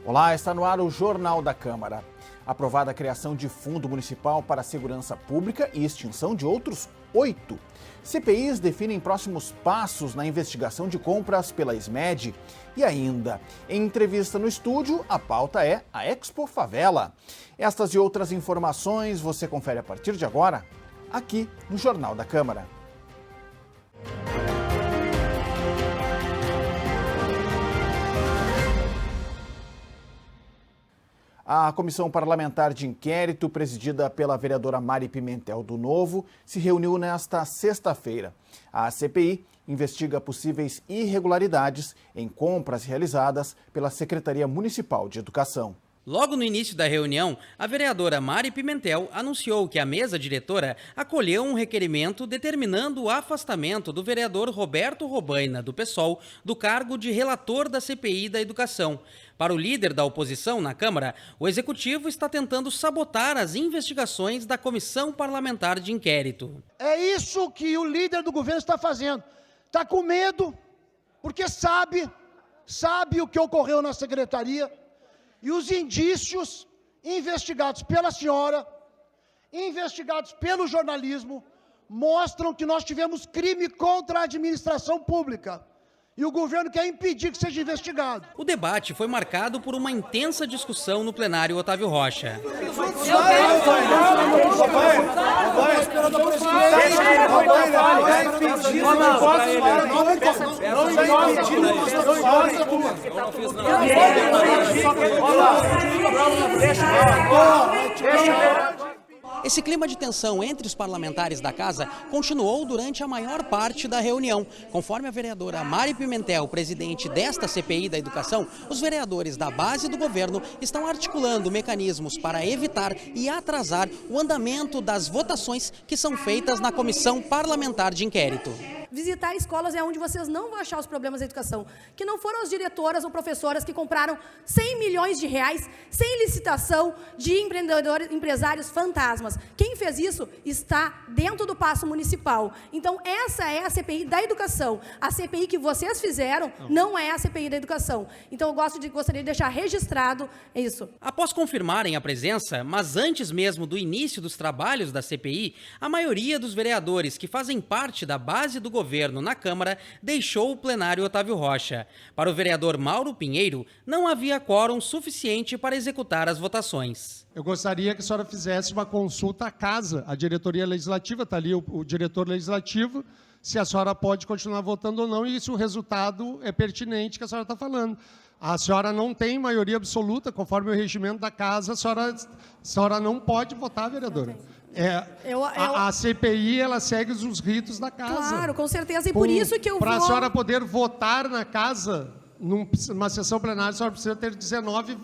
Olá, está no ar o Jornal da Câmara. Aprovada a criação de Fundo Municipal para a Segurança Pública e extinção de outros 8. CPIs definem próximos passos na investigação de compras pela SMED. E ainda, em entrevista no estúdio, a pauta é a Expo Favela. Estas e outras informações você confere a partir de agora, aqui no Jornal da Câmara. A Comissão Parlamentar de Inquérito, presidida pela vereadora Mari Pimentel do Novo, se reuniu nesta sexta-feira. A CPI investiga possíveis irregularidades em compras realizadas pela Secretaria Municipal de Educação. Logo no início da reunião, a vereadora Mari Pimentel anunciou que a mesa diretora acolheu um requerimento determinando o afastamento do vereador Roberto Robaina, do PSOL, do cargo de relator da CPI da Educação. Para o líder da oposição na Câmara, o Executivo está tentando sabotar as investigações da Comissão Parlamentar de Inquérito. É isso que o líder do governo está fazendo. Está com medo, porque sabe o que ocorreu na secretaria. E os indícios investigados pela senhora, investigados pelo jornalismo, mostram que nós tivemos crime contra a administração pública. E o governo quer impedir que seja investigado. O debate foi marcado por uma intensa discussão no plenário Otávio Rocha. Esse clima de tensão entre os parlamentares da casa continuou durante a maior parte da reunião. Conforme a vereadora Mari Pimentel, presidente desta CPI da Educação, os vereadores da base do governo estão articulando mecanismos para evitar e atrasar o andamento das votações que são feitas na Comissão Parlamentar de Inquérito. Visitar escolas é onde vocês não vão achar os problemas da educação, que não foram as diretoras ou professoras que compraram 100 milhões de reais sem licitação de empresários fantasmas. Quem fez isso está dentro do Paço Municipal. Então, essa é a CPI da educação. A CPI que vocês fizeram não é a CPI da educação. Então, eu gostaria de deixar registrado isso. Após confirmarem a presença, mas antes mesmo do início dos trabalhos da CPI, a maioria dos vereadores que fazem parte da base do governo na Câmara deixou o plenário Otávio Rocha. Para o vereador Mauro Pinheiro, não havia quórum suficiente para executar as votações. Eu gostaria que a senhora fizesse uma consulta à casa. A diretoria legislativa, está ali o diretor legislativo, se a senhora pode continuar votando ou não, e se o resultado é pertinente que a senhora está falando. A senhora não tem maioria absoluta, conforme o regimento da casa, a senhora não pode votar, vereadora. A CPI, ela segue os ritos da casa. Claro, com certeza, e por isso que eu Para a senhora poder votar na casa, numa sessão plenária, a senhora precisa ter 19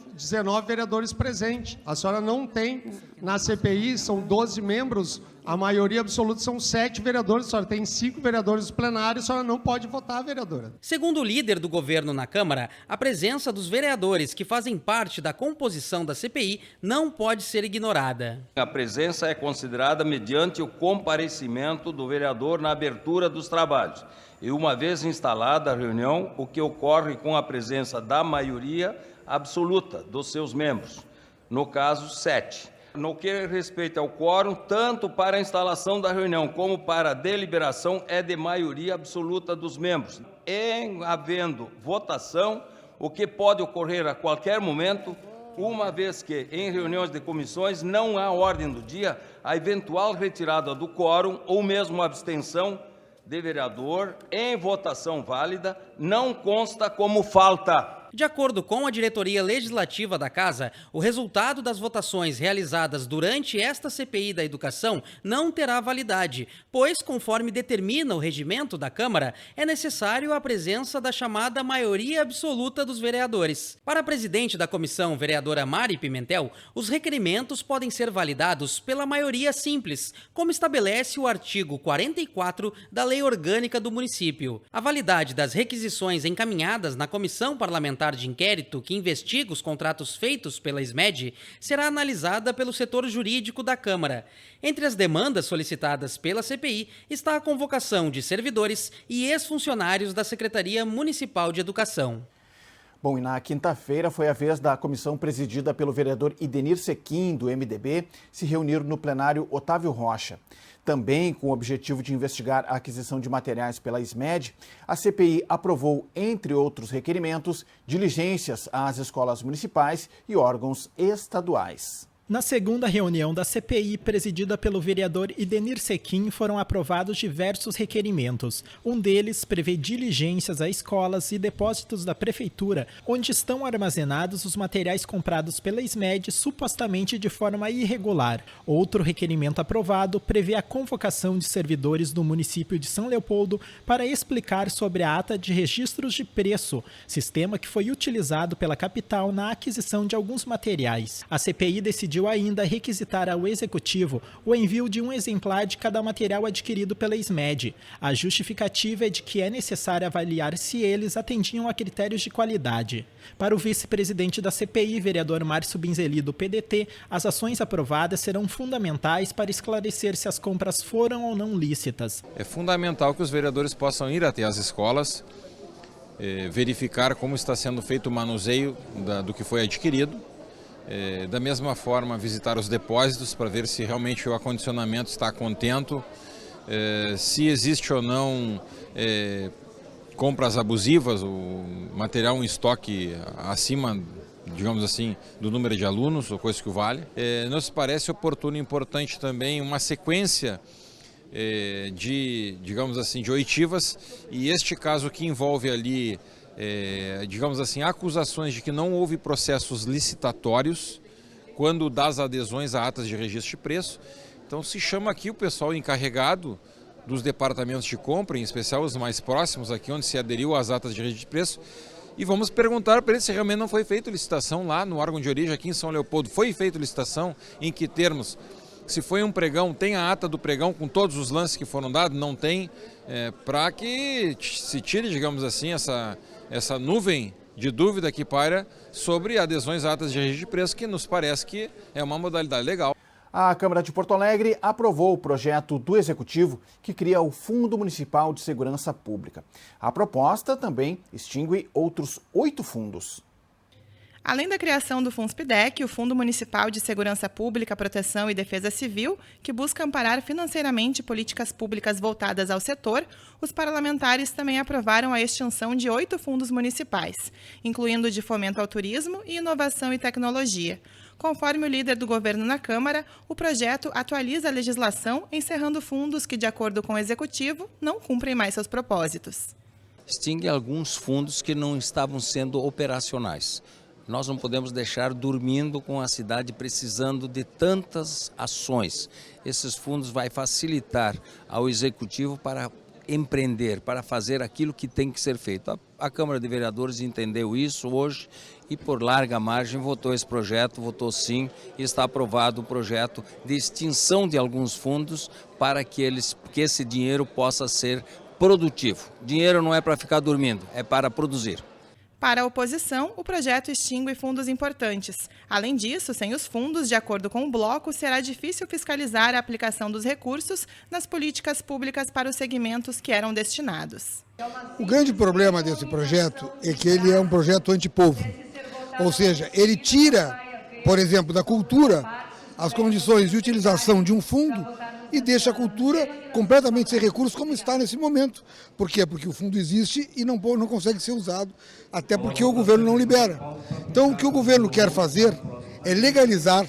vereadores presentes. A senhora não tem, na CPI, são 12 membros, a maioria absoluta são 7 vereadores, a senhora tem 5 vereadores plenários, a senhora não pode votar, vereadora. Segundo o líder do governo na Câmara, a presença dos vereadores que fazem parte da composição da CPI não pode ser ignorada. A presença é considerada mediante o comparecimento do vereador na abertura dos trabalhos. E uma vez instalada a reunião, o que ocorre com a presença da maioria absoluta dos seus membros, no caso 7. No que respeita ao quórum, tanto para a instalação da reunião como para a deliberação, é de maioria absoluta dos membros. Em havendo votação, o que pode ocorrer a qualquer momento, uma vez que em reuniões de comissões não há ordem do dia, a eventual retirada do quórum ou mesmo a abstenção de vereador em votação válida não consta como falta. De acordo com a diretoria legislativa da Casa, o resultado das votações realizadas durante esta CPI da Educação não terá validade, pois, conforme determina o regimento da Câmara, é necessário a presença da chamada maioria absoluta dos vereadores. Para a presidente da comissão, vereadora Mari Pimentel, os requerimentos podem ser validados pela maioria simples, como estabelece o artigo 44 da Lei Orgânica do Município. A validade das requisições encaminhadas na Comissão Parlamentar de Inquérito que investiga os contratos feitos pela SMED será analisada pelo setor jurídico da Câmara. Entre as demandas solicitadas pela CPI está a convocação de servidores e ex-funcionários da Secretaria Municipal de Educação. Bom, e na quinta-feira foi a vez da comissão presidida pelo vereador Idenir Sequim, do MDB, se reunir no plenário Otávio Rocha. Também com o objetivo de investigar a aquisição de materiais pela SMED, a CPI aprovou, entre outros requerimentos, diligências às escolas municipais e órgãos estaduais. Na segunda reunião da CPI, presidida pelo vereador Idenir Sequim, foram aprovados diversos requerimentos. Um deles prevê diligências a escolas e depósitos da prefeitura, onde estão armazenados os materiais comprados pela SMED supostamente de forma irregular. Outro requerimento aprovado prevê a convocação de servidores do município de São Leopoldo para explicar sobre a ata de registros de preço, sistema que foi utilizado pela capital na aquisição de alguns materiais. A CPI decidiu ainda requisitar ao Executivo o envio de um exemplar de cada material adquirido pela SMED. A justificativa é de que é necessário avaliar se eles atendiam a critérios de qualidade. Para o vice-presidente da CPI, vereador Márcio Binzeli, do PDT, as ações aprovadas serão fundamentais para esclarecer se as compras foram ou não lícitas. É fundamental que os vereadores possam ir até as escolas, verificar como está sendo feito o manuseio do que foi adquirido. Da mesma forma, visitar os depósitos para ver se realmente o acondicionamento está contento, se existe ou não compras abusivas, o material em estoque acima, digamos assim, do número de alunos, ou coisa que o vale. Nos parece oportuno e importante também uma sequência digamos assim, de oitivas, e este caso que envolve ali digamos assim, acusações de que não houve processos licitatórios quando das adesões a atas de registro de preço. Então se chama aqui o pessoal encarregado dos departamentos de compra, em especial os mais próximos aqui, onde se aderiu às atas de registro de preço, e vamos perguntar para eles se realmente não foi feita licitação lá no órgão de origem aqui em São Leopoldo. Foi feita licitação, em que termos? Se foi um pregão, tem a ata do pregão com todos os lances que foram dados? Não tem, para que se tire, digamos assim, essa nuvem de dúvida que paira sobre adesões a atas de registro de preço, que nos parece que é uma modalidade legal. A Câmara de Porto Alegre aprovou o projeto do Executivo que cria o Fundo Municipal de Segurança Pública. A proposta também extingue outros 8 fundos. Além da criação do FUNSPDEC, o Fundo Municipal de Segurança Pública, Proteção e Defesa Civil, que busca amparar financeiramente políticas públicas voltadas ao setor, os parlamentares também aprovaram a extinção de 8 fundos municipais, incluindo o de Fomento ao Turismo e Inovação e Tecnologia. Conforme o líder do governo na Câmara, o projeto atualiza a legislação, encerrando fundos que, de acordo com o Executivo, não cumprem mais seus propósitos. Extingue alguns fundos que não estavam sendo operacionais. Nós não podemos deixar dormindo com a cidade precisando de tantas ações. Esses fundos vão facilitar ao Executivo para empreender, para fazer aquilo que tem que ser feito. A Câmara de Vereadores entendeu isso hoje e por larga margem votou esse projeto, votou sim, e está aprovado o projeto de extinção de alguns fundos para que esse dinheiro possa ser produtivo. Dinheiro não é para ficar dormindo, é para produzir. Para a oposição, o projeto extingue fundos importantes. Além disso, sem os fundos, de acordo com o bloco, será difícil fiscalizar a aplicação dos recursos nas políticas públicas para os segmentos que eram destinados. O grande problema desse projeto é que ele é um projeto antipovo. Ou seja, ele tira, por exemplo, da cultura as condições de utilização de um fundo e deixa a cultura completamente sem recursos, como está nesse momento. Por quê? Porque o fundo existe e não consegue ser usado, até porque o governo não libera. Então, o que o governo quer fazer é legalizar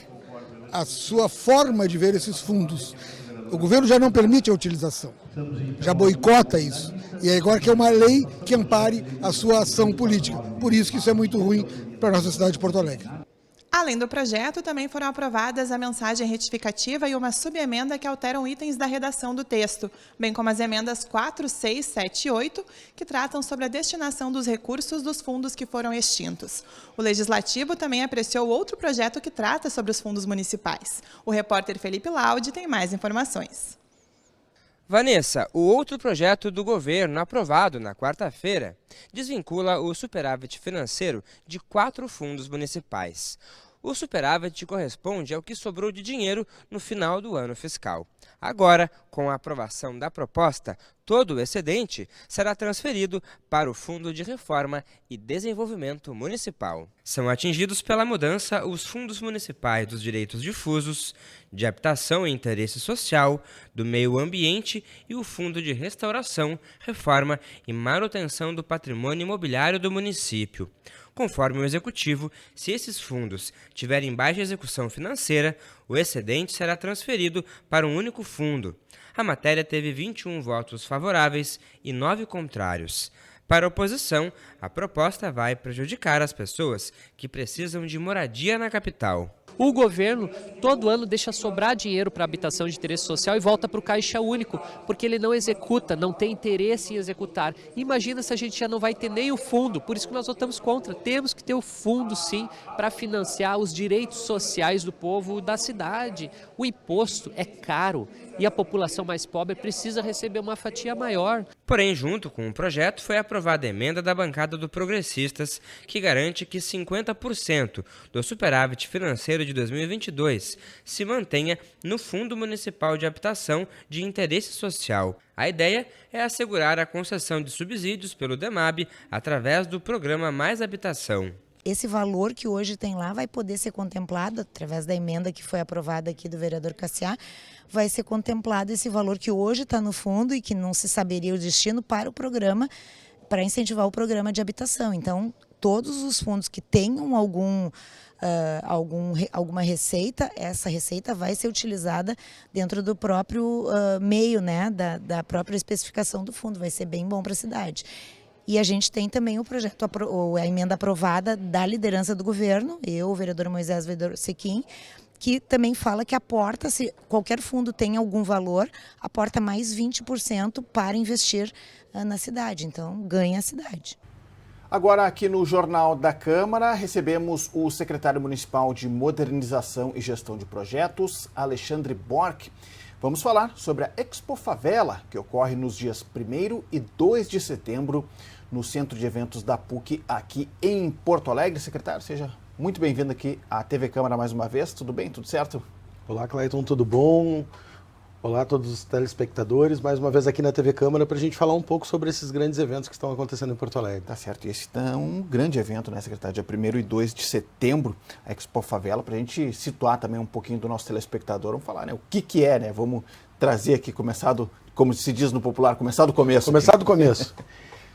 a sua forma de ver esses fundos. O governo já não permite a utilização, já boicota isso. E agora quer uma lei que ampare a sua ação política. Por isso que isso é muito ruim para a nossa cidade de Porto Alegre. Além do projeto, também foram aprovadas a mensagem retificativa e uma subemenda que alteram itens da redação do texto, bem como as emendas 4, 6, 7 e 8, que tratam sobre a destinação dos recursos dos fundos que foram extintos. O Legislativo também apreciou outro projeto que trata sobre os fundos municipais. O repórter Felipe Laude tem mais informações. Vanessa, o outro projeto do governo aprovado na quarta-feira desvincula o superávit financeiro de 4 fundos municipais. O superávit corresponde ao que sobrou de dinheiro no final do ano fiscal. Agora, com a aprovação da proposta, Todo o excedente será transferido para o Fundo de Reforma e Desenvolvimento Municipal. São atingidos pela mudança os fundos municipais dos direitos difusos, de habitação e interesse social, do meio ambiente e o Fundo de Restauração, Reforma e Manutenção do Patrimônio Imobiliário do município. Conforme o Executivo, se esses fundos tiverem baixa execução financeira, o excedente será transferido para um único fundo. A matéria teve 21 votos favoráveis e 9 contrários. Para a oposição, a proposta vai prejudicar as pessoas que precisam de moradia na capital. O governo todo ano deixa sobrar dinheiro para habitação de interesse social e volta para o Caixa Único, porque ele não executa, não tem interesse em executar. Imagina se a gente já não vai ter nem o fundo, por isso que nós votamos contra. Temos que ter o fundo, sim, para financiar os direitos sociais do povo da cidade. O imposto é caro e a população mais pobre precisa receber uma fatia maior. Porém, junto com o projeto, foi aprovada a emenda da bancada do Progressistas, que garante que 50% do superávit financeiro de 2022 se mantenha no Fundo Municipal de Habitação de Interesse Social. A ideia é assegurar a concessão de subsídios pelo DEMAB através do programa Mais Habitação. Esse valor que hoje tem lá vai poder ser contemplado através da emenda que foi aprovada aqui do vereador Cassiá. Vai ser contemplado esse valor que hoje está no fundo e que não se saberia o destino para o programa, para incentivar o programa de habitação. Então, todos os fundos que tenham alguma receita, essa receita vai ser utilizada dentro do próprio meio, né, da própria especificação do fundo. Vai ser bem bom para a cidade. E a gente tem também o projeto, a emenda aprovada da liderança do governo, eu, o vereador Moisés, o vereador Sequim, que também fala que aporta, se qualquer fundo tem algum valor, aporta mais 20% para investir na cidade. Então, ganha a cidade. Agora, aqui no Jornal da Câmara, recebemos o secretário municipal de Modernização e Gestão de Projetos, Alexandre Borck. Vamos falar sobre a Expo Favela, que ocorre nos dias 1º e 2 de setembro, no Centro de Eventos da PUC, aqui em Porto Alegre. Secretário, seja muito bem-vindo aqui à TV Câmara mais uma vez. Tudo bem? Tudo certo? Olá, Clayton, tudo bom? Olá a todos os telespectadores, mais uma vez aqui na TV Câmara para a gente falar um pouco sobre esses grandes eventos que estão acontecendo em Porto Alegre. Tá certo, e esse é um grande evento, né, secretário? Dia 1º e 2 de setembro, a Expo Favela, para a gente situar também um pouquinho do nosso telespectador. Vamos falar, né, o que é, né? Vamos trazer aqui, começado, como se diz no popular, começar do começo. Começar do começo.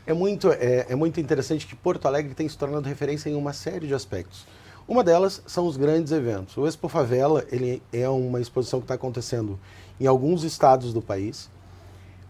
É muito interessante que Porto Alegre tem se tornado referência em uma série de aspectos. Uma delas são os grandes eventos. O Expo Favela, ele é uma exposição que está acontecendo em alguns estados do país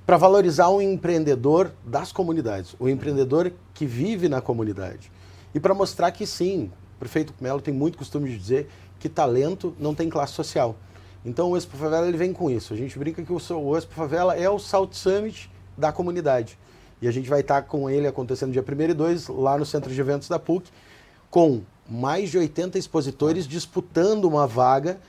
para valorizar o empreendedor das comunidades, o empreendedor que vive na comunidade. E para mostrar que sim, o prefeito Melo tem muito costume de dizer que talento não tem classe social. Então o Expo Favela ele vem com isso. A gente brinca que o Expo Favela é o South Summit da comunidade. E a gente vai estar com ele acontecendo dia 1º e 2 lá no Centro de Eventos da PUC, com mais de 80 expositores disputando uma vaga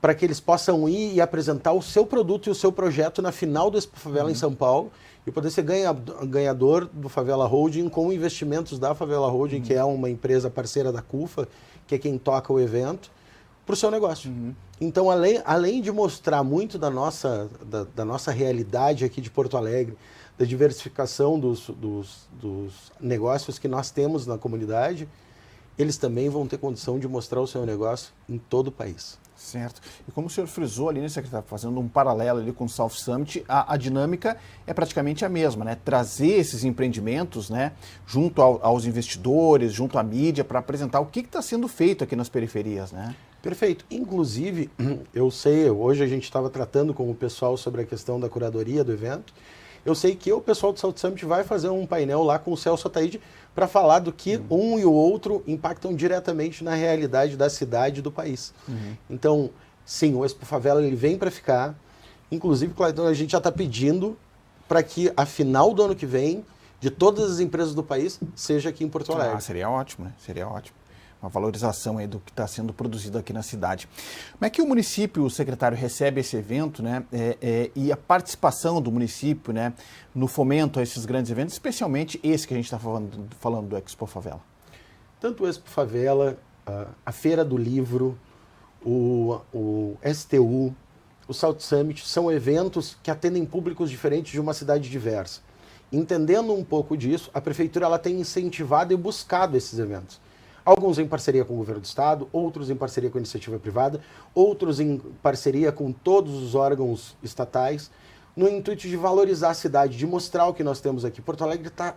para que eles possam ir e apresentar o seu produto e o seu projeto na final do Expo Favela em São Paulo e poder ser ganhador do Favela Holding com investimentos da Favela Holding, que é uma empresa parceira da CUFA, que é quem toca o evento, para o seu negócio. Então, além de mostrar muito da nossa realidade aqui de Porto Alegre, da diversificação dos negócios que nós temos na comunidade, eles também vão ter condição de mostrar o seu negócio em todo o país. Certo. E como o senhor frisou ali, né, secretário, fazendo um paralelo ali com o South Summit, a dinâmica é praticamente a mesma, né? Trazer esses empreendimentos, né, junto aos investidores, junto à mídia, para apresentar o que está sendo feito aqui nas periferias, né? Perfeito. Inclusive, eu sei, hoje a gente estava tratando com o pessoal sobre a questão da curadoria do evento. Eu sei que o pessoal do South Summit vai fazer um painel lá com o Celso Ataíde para falar do que um e o outro impactam diretamente na realidade da cidade e do país. Então, sim, o Expo Favela ele vem para ficar. Inclusive, Clayton, a gente já está pedindo para que a final do ano que vem, de todas as empresas do país, seja aqui em Porto Alegre. Seria ótimo, né? Seria ótimo. Uma valorização aí do que está sendo produzido aqui na cidade. Como é que o município, o secretário, recebe esse evento, né? E a participação do município, né, no fomento a esses grandes eventos, especialmente esse que a gente está falando do Expo Favela? Tanto o Expo Favela, a Feira do Livro, o STU, o South Summit, são eventos que atendem públicos diferentes de uma cidade diversa. Entendendo um pouco disso, a Prefeitura ela tem incentivado e buscado esses eventos. Alguns em parceria com o governo do estado, outros em parceria com a iniciativa privada, outros em parceria com todos os órgãos estatais, no intuito de valorizar a cidade, de mostrar o que nós temos aqui. Porto Alegre está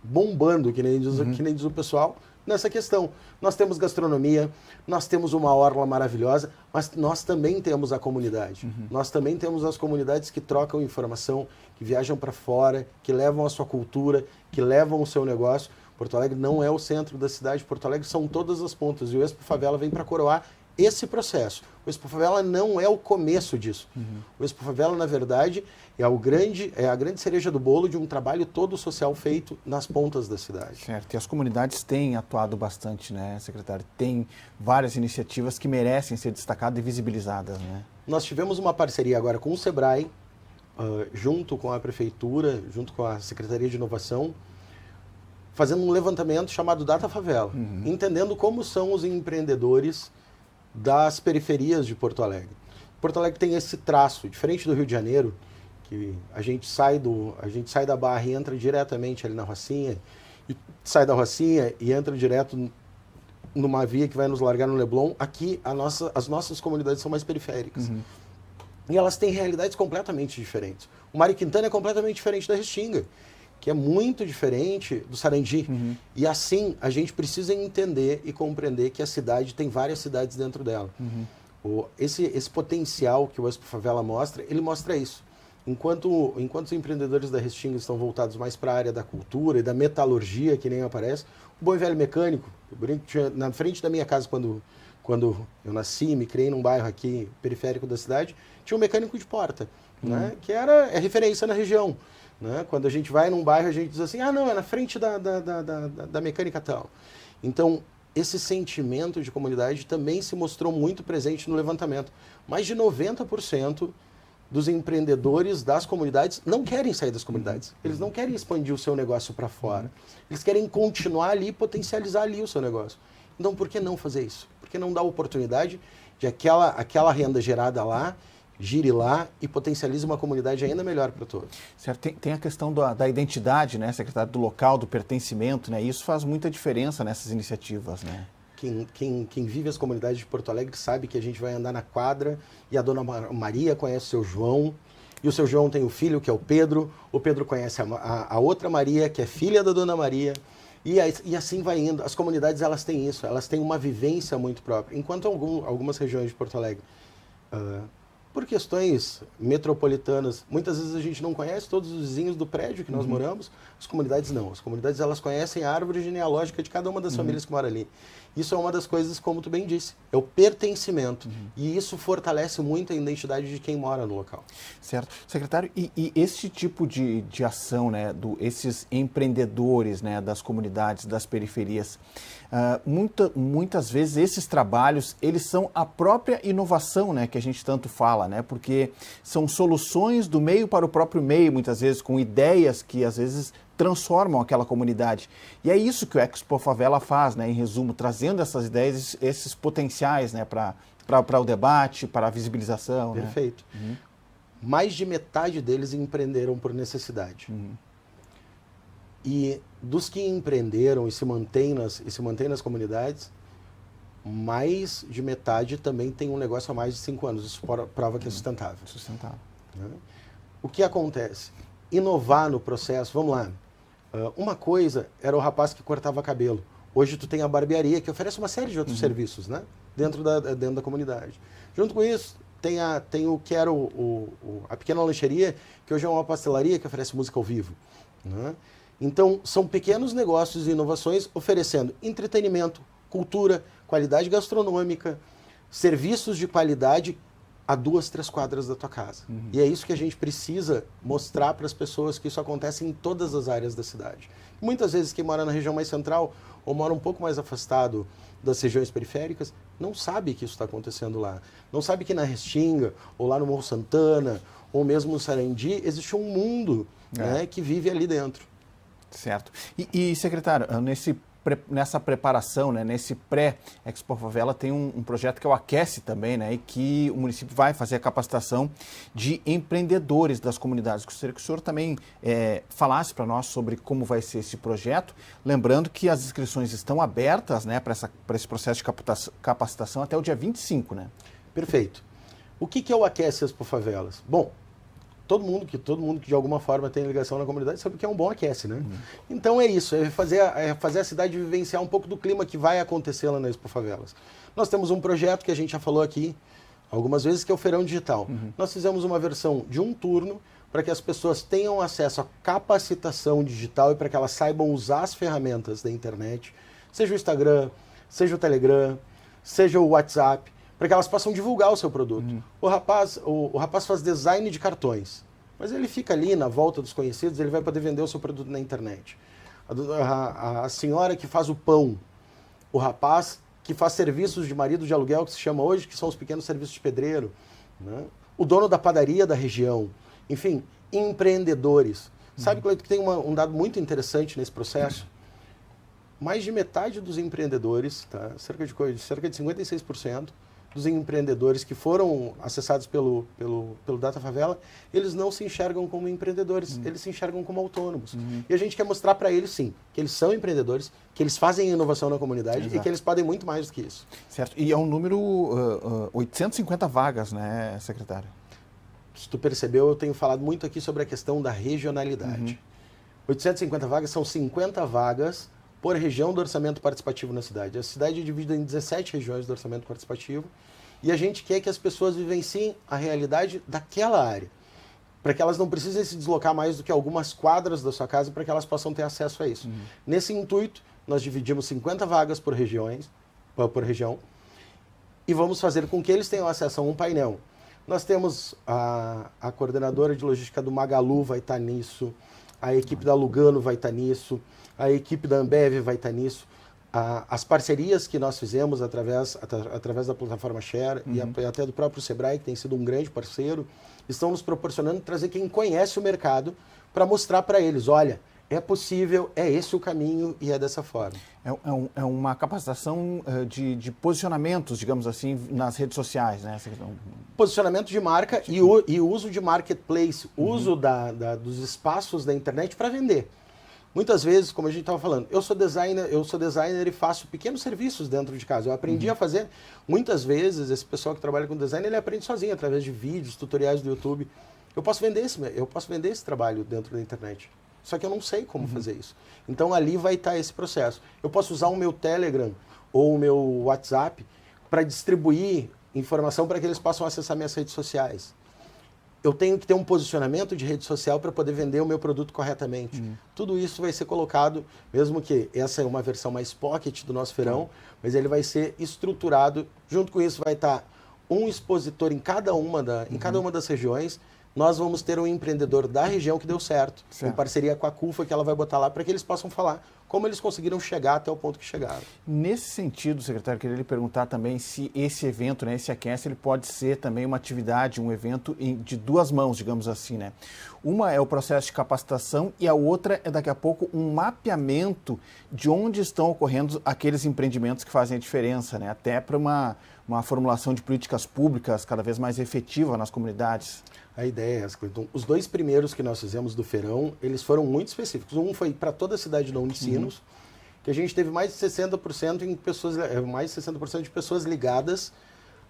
bombando, que nem diz o pessoal, nessa questão. Nós temos gastronomia, nós temos uma orla maravilhosa, mas nós também temos a comunidade. Nós também temos as comunidades que trocam informação, que viajam para fora, que levam a sua cultura, que levam o seu negócio. Porto Alegre não é o centro da cidade, Porto Alegre são todas as pontas, e o Expo Favela vem para coroar esse processo. O Expo Favela não é o começo disso. O Expo Favela, na verdade, é a grande cereja do bolo de um trabalho todo social feito nas pontas da cidade. Certo, e as comunidades têm atuado bastante, né, secretário? Tem várias iniciativas que merecem ser destacadas e visibilizadas, né? Nós tivemos uma parceria agora com o Sebrae, junto com a Prefeitura, junto com a Secretaria de Inovação, fazendo um levantamento chamado Data Favela, entendendo como são os empreendedores das periferias de Porto Alegre. Porto Alegre tem esse traço, diferente do Rio de Janeiro, que a gente sai da Barra e entra diretamente ali na Rocinha, e sai da Rocinha e entra direto numa via que vai nos largar no Leblon. Aqui as nossas comunidades são mais periféricas. E elas têm realidades completamente diferentes. O Mário Quintana é completamente diferente da Restinga, que é muito diferente do Sarandi. E assim, a gente precisa entender e compreender que a cidade tem várias cidades dentro dela. Esse potencial que o Expo Favela mostra, ele mostra isso. Enquanto os empreendedores da Restinga estão voltados mais para a área da cultura e da metalurgia, que nem aparece, o bom e velho mecânico, na frente da minha casa, quando eu nasci, me criei num bairro aqui periférico da cidade, tinha um mecânico de porta, né, que é referência na região. Né? Quando a gente vai num bairro, a gente diz assim, não, é na frente da mecânica tal. Então, esse sentimento de comunidade também se mostrou muito presente no levantamento. Mais de 90% dos empreendedores das comunidades não querem sair das comunidades. Eles não querem expandir o seu negócio para fora. Eles querem continuar ali e potencializar ali o seu negócio. Então, por que não fazer isso? Por que não dar a oportunidade de aquela renda gerada lá gire lá e potencialize uma comunidade ainda melhor para todos. Certo. Tem a questão da identidade, né, secretário, do local, do pertencimento, né? Isso faz muita diferença nessas iniciativas, né? Quem vive as comunidades de Porto Alegre sabe que a gente vai andar na quadra e a dona Maria conhece o seu João, e o seu João tem o filho, que é o Pedro conhece a outra Maria, que é filha da dona Maria, e assim vai indo. As comunidades, elas têm isso, elas têm uma vivência muito própria. Enquanto algumas regiões de Porto Alegre, por questões metropolitanas, muitas vezes a gente não conhece todos os vizinhos do prédio que nós moramos, as comunidades não. As comunidades, elas conhecem a árvore genealógica de cada uma das famílias que mora ali. Isso é uma das coisas, como tu bem disse, é o pertencimento. E isso fortalece muito a identidade de quem mora no local. Certo. Secretário, e esse tipo de ação, né, esses empreendedores, né, das comunidades, das periferias, muitas vezes esses trabalhos, eles são a própria inovação, né, que a gente tanto fala, né, porque são soluções do meio para o próprio meio, muitas vezes, com ideias que às vezes transformam aquela comunidade. E é isso que o Expo Favela faz, né, em resumo, trazendo essas ideias, esses potenciais, né, para o debate, para a visibilização. Perfeito. Né? Mais de metade deles empreenderam por necessidade. E dos que empreenderam e se mantêm nas comunidades, mais de metade também tem um negócio há mais de 5 anos. Isso prova que é sustentável. Sustentável. Né? O que acontece? Inovar no processo, vamos lá. Uma coisa era o rapaz que cortava cabelo. Hoje tu tem a barbearia, que oferece uma série de outros serviços, né? dentro da comunidade. Junto com isso, tem o que era a pequena lancheria, que hoje é uma pastelaria que oferece música ao vivo. Né? Então, são pequenos negócios e inovações oferecendo entretenimento, cultura, qualidade gastronômica, serviços de qualidade a 2, 3 quadras da tua casa. E é isso que a gente precisa mostrar para as pessoas, que isso acontece em todas as áreas da cidade. Muitas vezes quem mora na região mais central ou mora um pouco mais afastado das regiões periféricas não sabe que isso está acontecendo lá. Não sabe que na Restinga, ou lá no Morro Santana, ou mesmo no Sarandi, existe um mundo né, que vive ali dentro. Certo. E secretário, nesse nessa preparação, né, nesse pré-Expo Favela, tem um projeto que é o Aquece também, né, e que o município vai fazer a capacitação de empreendedores das comunidades. Gostaria que o senhor também falasse para nós sobre como vai ser esse projeto, lembrando que as inscrições estão abertas, né, para esse processo de capacitação até o dia 25, né? Perfeito. O que é o Aquece Expo Favelas? Bom, todo mundo que de alguma forma tem ligação na comunidade sabe que é um bom aquece, né? Então é isso, é fazer a cidade vivenciar um pouco do clima que vai acontecer lá na Expo Favelas. Nós temos um projeto que a gente já falou aqui algumas vezes, que é o Feirão Digital. Nós fizemos uma versão de um turno para que as pessoas tenham acesso à capacitação digital e para que elas saibam usar as ferramentas da internet, seja o Instagram, seja o Telegram, seja o WhatsApp, para que elas possam divulgar o seu produto. O rapaz faz design de cartões, mas ele fica ali na volta dos conhecidos, ele vai poder vender o seu produto na internet. A senhora que faz o pão, o rapaz que faz serviços de marido de aluguel, que se chama hoje, que são os pequenos serviços de pedreiro, né? O dono da padaria da região, enfim, empreendedores. Sabe, Cleito, que tem um dado muito interessante nesse processo? Mais de metade dos empreendedores, tá? cerca de 56%, dos empreendedores que foram acessados pelo Data Favela, eles não se enxergam como empreendedores, eles se enxergam como autônomos. E a gente quer mostrar para eles, sim, que eles são empreendedores, que eles fazem inovação na comunidade. Exato. E que eles podem muito mais do que isso. Certo. E é um número, 850 vagas, né, secretário? Se tu percebeu, eu tenho falado muito aqui sobre a questão da regionalidade. 850 vagas são 50 vagas por região do orçamento participativo na cidade. A cidade é dividida em 17 regiões do orçamento participativo e a gente quer que as pessoas vivenciem a realidade daquela área, para que elas não precisem se deslocar mais do que algumas quadras da sua casa para que elas possam ter acesso a isso. Nesse intuito, nós dividimos 50 vagas por região e vamos fazer com que eles tenham acesso a um painel. Nós temos a coordenadora de logística do Magalu vai estar nisso, a equipe da Lugano vai estar nisso, a equipe da Ambev vai estar nisso, as parcerias que nós fizemos através da plataforma Share e até do próprio Sebrae, que tem sido um grande parceiro, estão nos proporcionando trazer quem conhece o mercado para mostrar para eles, olha, é possível, é esse o caminho e é dessa forma. É uma capacitação de posicionamentos, digamos assim, nas redes sociais, né? Posicionamento de marca e uso de marketplace, uso dos espaços da internet para vender. Muitas vezes, como a gente estava falando, eu sou designer e faço pequenos serviços dentro de casa. Eu aprendi a fazer, muitas vezes, esse pessoal que trabalha com design, ele aprende sozinho, através de vídeos, tutoriais do YouTube. Eu posso vender esse trabalho dentro da internet. Só que eu não sei como fazer isso. Então, ali vai estar esse processo. Eu posso usar o meu Telegram ou o meu WhatsApp para distribuir informação para que eles possam acessar minhas redes sociais. Eu tenho que ter um posicionamento de rede social para poder vender o meu produto corretamente. Tudo isso vai ser colocado, mesmo que essa é uma versão mais pocket do nosso feirão, mas ele vai ser estruturado. Junto com isso vai estar um expositor em cada uma das regiões. Nós vamos ter um empreendedor da região que deu certo, em parceria com a CUFA, que ela vai botar lá para que eles possam falar como eles conseguiram chegar até o ponto que chegaram. Nesse sentido, secretário, queria lhe perguntar também se esse evento, né, esse Aquece, ele pode ser também uma atividade, um evento de duas mãos, digamos assim, né? Uma é o processo de capacitação e a outra é, daqui a pouco, um mapeamento de onde estão ocorrendo aqueles empreendimentos que fazem a diferença, né? Até para uma formulação de políticas públicas cada vez mais efetiva nas comunidades. A ideia é essa, Cleiton. Os dois primeiros que nós fizemos do feirão, eles foram muito específicos. Um foi para toda a cidade de Unicinos, que a gente teve mais de 60% de pessoas ligadas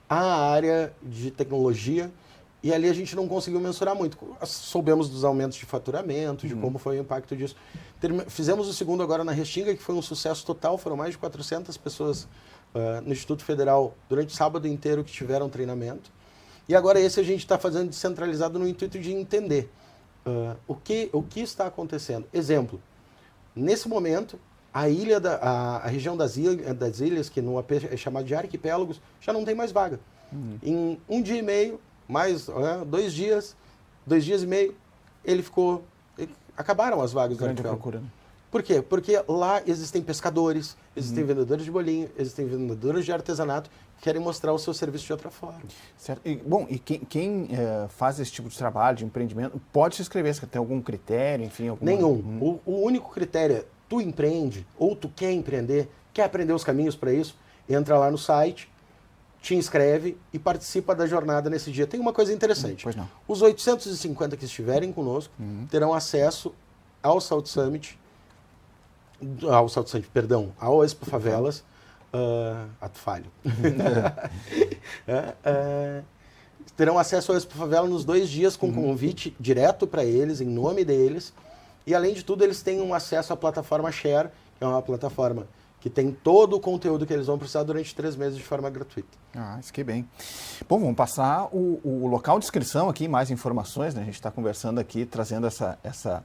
à área de tecnologia, e ali a gente não conseguiu mensurar muito. Soubemos dos aumentos de faturamento, de como foi o impacto disso. Fizemos o segundo agora na Restinga, que foi um sucesso total, foram mais de 400 pessoas no Instituto Federal durante o sábado inteiro que tiveram treinamento. E agora esse a gente está fazendo descentralizado no intuito de entender o que está acontecendo. Exemplo, nesse momento, a região das ilhas, que no AP é chamada de arquipélagos, já não tem mais vaga. Em um dia e meio, mais 2 dias, 2 dias e meio, acabaram as vagas do arquipélago. Por quê? Porque lá existem pescadores, existem vendedores de bolinho, existem vendedores de artesanato que querem mostrar o seu serviço de outra forma. Certo. E quem faz esse tipo de trabalho, de empreendimento, pode se inscrever? Tem algum critério, enfim? Nenhum. O único critério é tu empreende ou tu quer empreender, quer aprender os caminhos para isso, entra lá no site, te inscreve e participa da jornada nesse dia. Tem uma coisa interessante. Pois não. Os 850 que estiverem conosco terão acesso ao South Summit, ao Expo Favelas, ato falho. Terão acesso ao Expo Favela nos 2 dias com convite direto para eles, em nome deles. E, além de tudo, eles têm um acesso à plataforma Share, que é uma plataforma que tem todo o conteúdo que eles vão precisar durante 3 meses de forma gratuita. Isso que bem. Bom, vamos passar o local de inscrição aqui, mais informações, né? A gente está conversando aqui, trazendo essa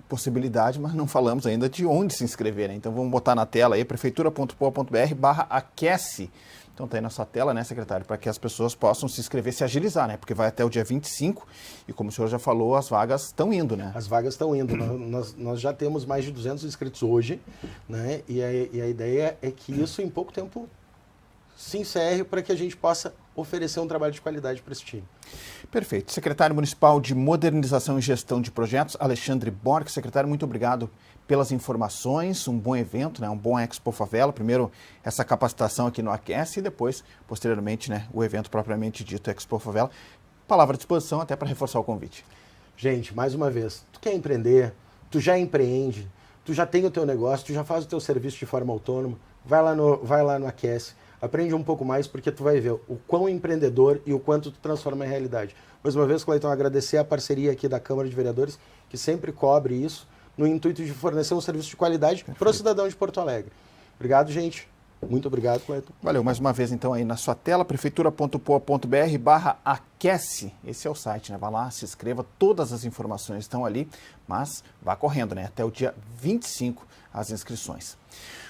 possibilidade, mas não falamos ainda de onde se inscrever, né? Então vamos botar na tela aí, prefeitura.poa.br/aquece. Então tá aí na sua tela, né, secretário, para que as pessoas possam se inscrever, se agilizar, né? Porque vai até o dia 25 e, como o senhor já falou, as vagas estão indo, né? As vagas estão indo. Nós já temos mais de 200 inscritos hoje, né? E a ideia é que isso em pouco tempo se encerre para que a gente possa oferecer um trabalho de qualidade para esse time. Perfeito. Secretário Municipal de Modernização e Gestão de Projetos, Alexandre Borck. Secretário, muito obrigado pelas informações, um bom evento, né? Um bom Expo Favela. Primeiro, essa capacitação aqui no Aquece e depois, posteriormente, né, o evento propriamente dito, Expo Favela. Palavra à disposição até para reforçar o convite. Gente, mais uma vez, tu quer empreender, tu já empreende, tu já tem o teu negócio, tu já faz o teu serviço de forma autônoma, vai lá no Aquece, aprende um pouco mais, porque tu vai ver o quão empreendedor e o quanto tu transforma em realidade. Mais uma vez, Cleiton, agradecer a parceria aqui da Câmara de Vereadores, que sempre cobre isso, no intuito de fornecer um serviço de qualidade para o cidadão de Porto Alegre. Obrigado, gente. Muito obrigado, Cleiton. Valeu. Mais uma vez, então, aí na sua tela, prefeitura.poa.br/aquece. Esse é o site, né? Vá lá, se inscreva, todas as informações estão ali, mas vá correndo, né? Até o dia 25 as inscrições.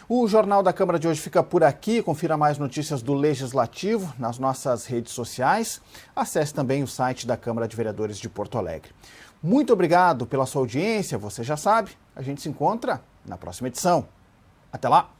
O Jornal da Câmara de hoje fica por aqui. Confira mais notícias do Legislativo nas nossas redes sociais. Acesse também o site da Câmara de Vereadores de Porto Alegre. Muito obrigado pela sua audiência, você já sabe. A gente se encontra na próxima edição. Até lá!